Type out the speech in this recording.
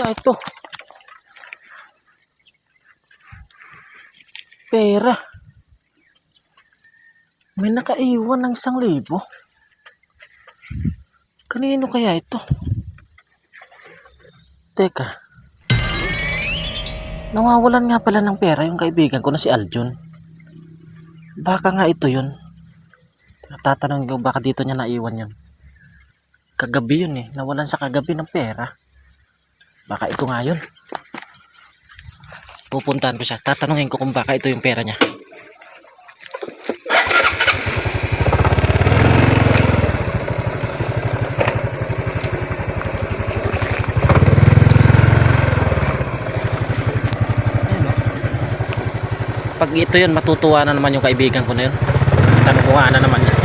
kaya ito? Pera. May nakaiwan ng 1,000. Kanino kaya ito? Teka. Nawawalan nga pala ng pera yung kaibigan ko na si Aljun. Baka nga ito yun. Tatanungin ko baka dito niya naiwan yun. Kagabi yun eh. Nawalan sa kagabi ng pera. Baka ito nga yun. Pupuntahan ko siya. Tatanungin ko kung baka ito yung pera niya. Pag ito yun, matutuwa na naman yung kaibigan ko na yun. Tanong ko nga na naman yan.